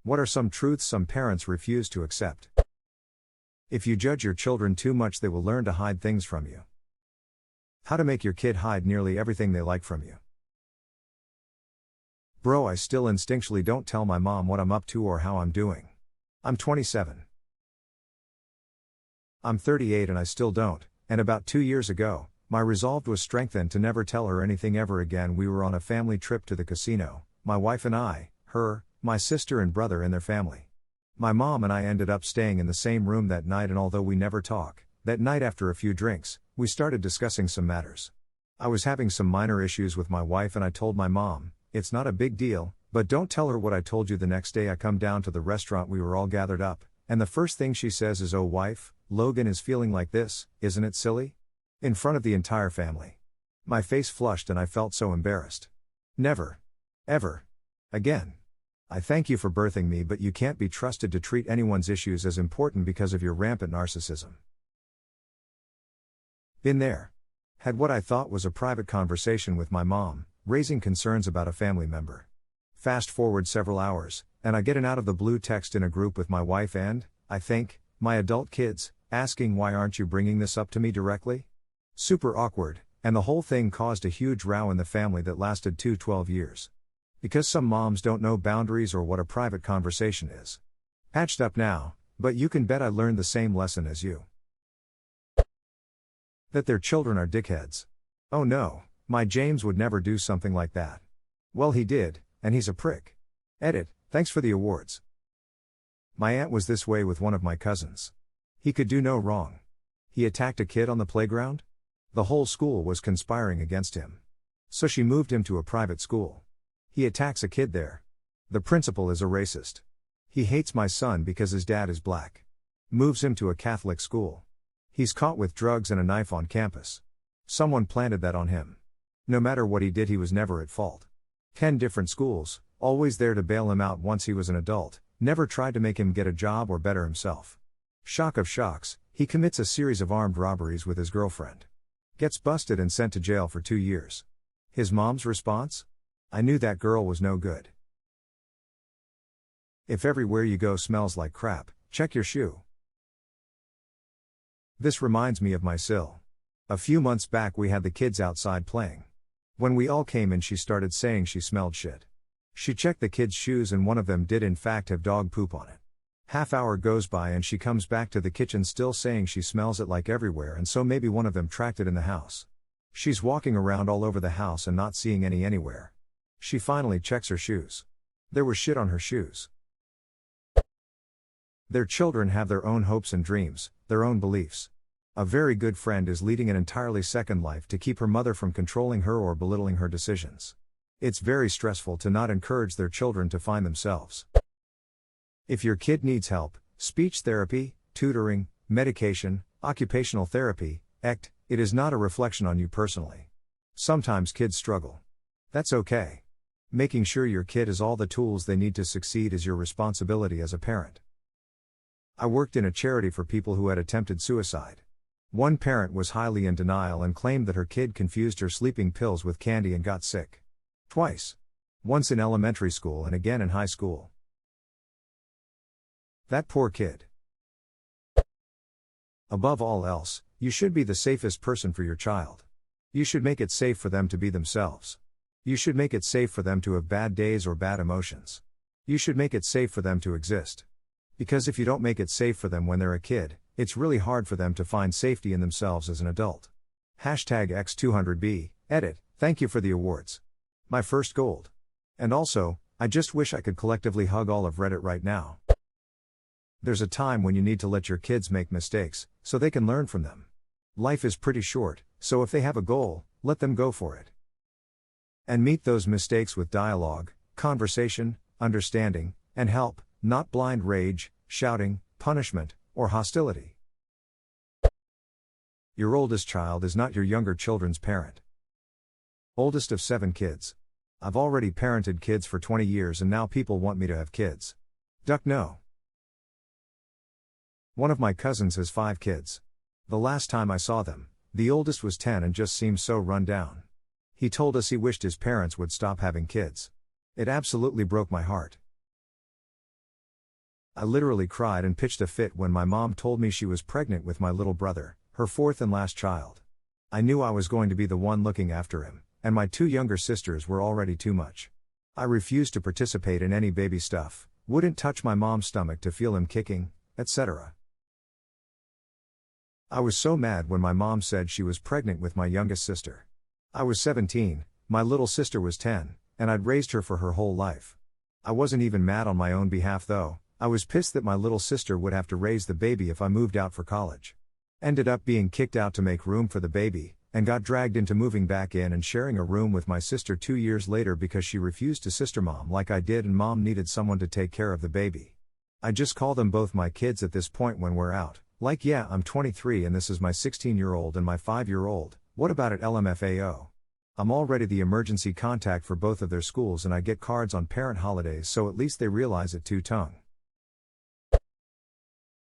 What are some truths some parents refuse to accept? If you judge your children too much, they will learn to hide things from you. How to make your kid hide nearly everything they like from you. Bro, I still instinctually don't tell my mom what I'm up to or how I'm doing. I'm 27. I'm 38 and I still don't, and about 2 years ago, my resolve was strengthened to never tell her anything ever again. We were on a family trip to the casino, my wife and I, her, my sister and brother and their family. My mom and I ended up staying in the same room that night, and although we never talk, that night after a few drinks, we started discussing some matters. I was having some minor issues with my wife and I told my mom, "It's not a big deal, but don't tell her what I told you." The next day I come down to the restaurant, we were all gathered up, and the first thing she says is, "Oh wife, Logan is feeling like this, isn't it silly?" In front of the entire family. My face flushed and I felt so embarrassed. Never. Ever. Again. I thank you for birthing me, but you can't be trusted to treat anyone's issues as important because of your rampant narcissism. Been there. Had what I thought was a private conversation with my mom, raising concerns about a family member. Fast forward several hours, and I get an out of the blue text in a group with my wife and, I think, my adult kids, asking, "Why aren't you bringing this up to me directly?" Super awkward, and the whole thing caused a huge row in the family that lasted 12 years. Because some moms don't know boundaries or what a private conversation is. Patched up now, but you can bet I learned the same lesson as you. That their children are dickheads. Oh no, my James would never do something like that. Well, he did, and he's a prick. Edit, thanks for the awards. My aunt was this way with one of my cousins. He could do no wrong. He attacked a kid on the playground? The whole school was conspiring against him. So she moved him to a private school. He attacks a kid there. The principal is a racist. He hates my son because his dad is black. Moves him to a Catholic school. He's caught with drugs and a knife on campus. Someone planted that on him. No matter what he did, he was never at fault. 10 different schools, always there to bail him out once he was an adult, never tried to make him get a job or better himself. Shock of shocks, he commits a series of armed robberies with his girlfriend. Gets busted and sent to jail for 2 years. His mom's response? "I knew that girl was no good." If everywhere you go smells like crap, check your shoe. This reminds me of my Sil. A few months back we had the kids outside playing. When we all came in, she started saying she smelled shit. She checked the kids' shoes and one of them did in fact have dog poop on it. Half hour goes by and she comes back to the kitchen still saying she smells it like everywhere, and so maybe one of them tracked it in the house. She's walking around all over the house and not seeing any anywhere. She finally checks her shoes. There was shit on her shoes. Their children have their own hopes and dreams, their own beliefs. A very good friend is leading an entirely second life to keep her mother from controlling her or belittling her decisions. It's very stressful to not encourage their children to find themselves. If your kid needs help, speech therapy, tutoring, medication, occupational therapy, ECT, it is not a reflection on you personally. Sometimes kids struggle. That's okay. Making sure your kid has all the tools they need to succeed is your responsibility as a parent. I worked in a charity for people who had attempted suicide. One parent was highly in denial and claimed that her kid confused her sleeping pills with candy and got sick. Twice. Once in elementary school and again in high school. That poor kid. Above all else, you should be the safest person for your child. You should make it safe for them to be themselves. You should make it safe for them to have bad days or bad emotions. You should make it safe for them to exist. Because if you don't make it safe for them when they're a kid, it's really hard for them to find safety in themselves as an adult. #X200B, edit, thank you for the awards. My first gold. And also, I just wish I could collectively hug all of Reddit right now. There's a time when you need to let your kids make mistakes, so they can learn from them. Life is pretty short, so if they have a goal, let them go for it. And meet those mistakes with dialogue, conversation, understanding, and help, not blind rage, shouting, punishment, or hostility. Your oldest child is not your younger children's parent. Oldest of 7 kids. I've already parented kids for 20 years and now people want me to have kids. Duck no. One of my cousins has 5 kids. The last time I saw them, the oldest was 10 and just seemed so run down. He told us he wished his parents would stop having kids. It absolutely broke my heart. I literally cried and pitched a fit when my mom told me she was pregnant with my little brother, her fourth and last child. I knew I was going to be the one looking after him, and my two younger sisters were already too much. I refused to participate in any baby stuff, wouldn't touch my mom's stomach to feel him kicking, etc. I was so mad when my mom said she was pregnant with my youngest sister. I was 17, my little sister was 10, and I'd raised her for her whole life. I wasn't even mad on my own behalf though. I was pissed that my little sister would have to raise the baby if I moved out for college. Ended up being kicked out to make room for the baby, and got dragged into moving back in and sharing a room with my sister 2 years later because she refused to sister mom like I did and mom needed someone to take care of the baby. I just call them both my kids at this point when we're out, like yeah I'm 23 and this is my 16-year-old and my 5-year-old, what about at LMFAO? I'm already the emergency contact for both of their schools and I get cards on parent holidays so at least they realize it two-tongue.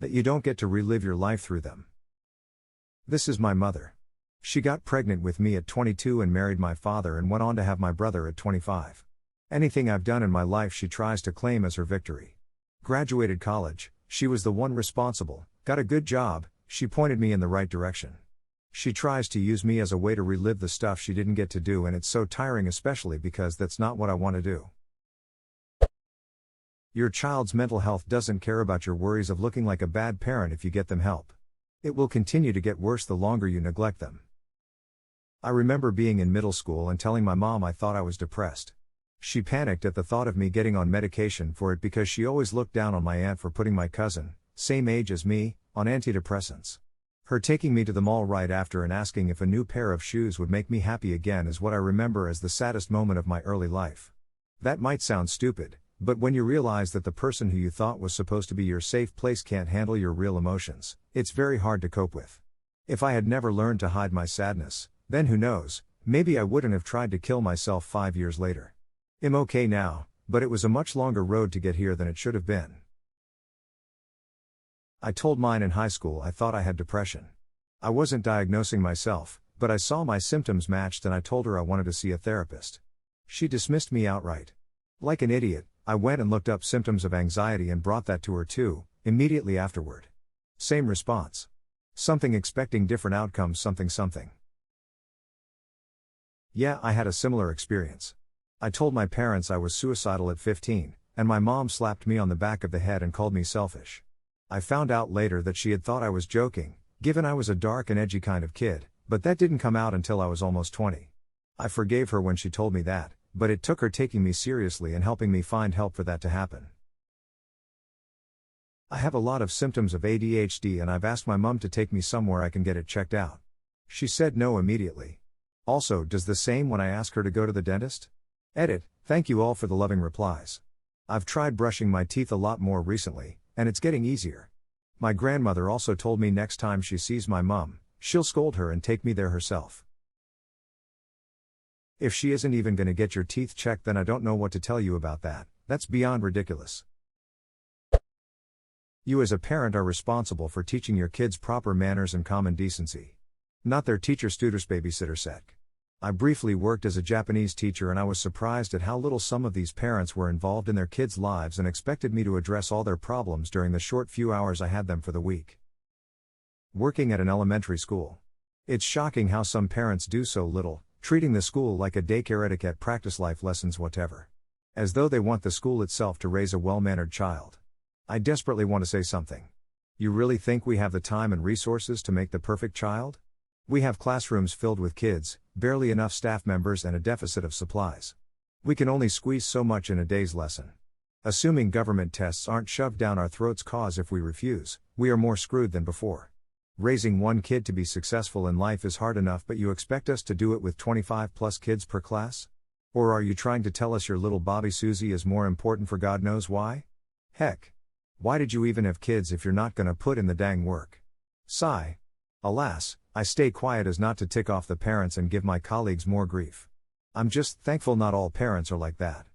That you don't get to relive your life through them. This is my mother. She got pregnant with me at 22 and married my father and went on to have my brother at 25. Anything I've done in my life she tries to claim as her victory. Graduated college, she was the one responsible, got a good job, she pointed me in the right direction. She tries to use me as a way to relive the stuff she didn't get to do and it's so tiring especially because that's not what I want to do. Your child's mental health doesn't care about your worries of looking like a bad parent if you get them help. It will continue to get worse the longer you neglect them. I remember being in middle school and telling my mom I thought I was depressed. She panicked at the thought of me getting on medication for it because she always looked down on my aunt for putting my cousin, same age as me, on antidepressants. Her taking me to the mall right after and asking if a new pair of shoes would make me happy again is what I remember as the saddest moment of my early life. That might sound stupid, but when you realize that the person who you thought was supposed to be your safe place can't handle your real emotions, it's very hard to cope with. If I had never learned to hide my sadness, then who knows, maybe I wouldn't have tried to kill myself 5 years later. I'm okay now, but it was a much longer road to get here than it should have been. I told mine in high school I thought I had depression. I wasn't diagnosing myself, but I saw my symptoms matched and I told her I wanted to see a therapist. She dismissed me outright. Like an idiot, I went and looked up symptoms of anxiety and brought that to her too, immediately afterward. Same response. Something expecting different outcomes something. Yeah, I had a similar experience. I told my parents I was suicidal at 15, and my mom slapped me on the back of the head and called me selfish. I found out later that she had thought I was joking, given I was a dark and edgy kind of kid, but that didn't come out until I was almost 20. I forgave her when she told me that, but it took her taking me seriously and helping me find help for that to happen. I have a lot of symptoms of ADHD and I've asked my mom to take me somewhere I can get it checked out. She said no immediately. Also does the same when I ask her to go to the dentist? Edit, thank you all for the loving replies. I've tried brushing my teeth a lot more recently, and it's getting easier. My grandmother also told me next time she sees my mom, she'll scold her and take me there herself. If she isn't even gonna get your teeth checked then I don't know what to tell you about that, that's beyond ridiculous. You as a parent are responsible for teaching your kids proper manners and common decency. Not their teacher-student's babysitter sec. I briefly worked as a Japanese teacher and I was surprised at how little some of these parents were involved in their kids' lives and expected me to address all their problems during the short few hours I had them for the week. Working at an elementary school. It's shocking how some parents do so little, treating the school like a daycare, etiquette, practice life lessons, whatever. As though they want the school itself to raise a well-mannered child. I desperately want to say something. You really think we have the time and resources to make the perfect child? We have classrooms filled with kids, barely enough staff members and a deficit of supplies. We can only squeeze so much in a day's lesson. Assuming government tests aren't shoved down our throats cause if we refuse, we are more screwed than before. Raising one kid to be successful in life is hard enough but you expect us to do it with 25 plus kids per class? Or are you trying to tell us your little Bobby Susie is more important for God knows why? Heck. Why did you even have kids if you're not gonna put in the dang work? Sigh. Alas, I stay quiet as not to tick off the parents and give my colleagues more grief. I'm just thankful not all parents are like that.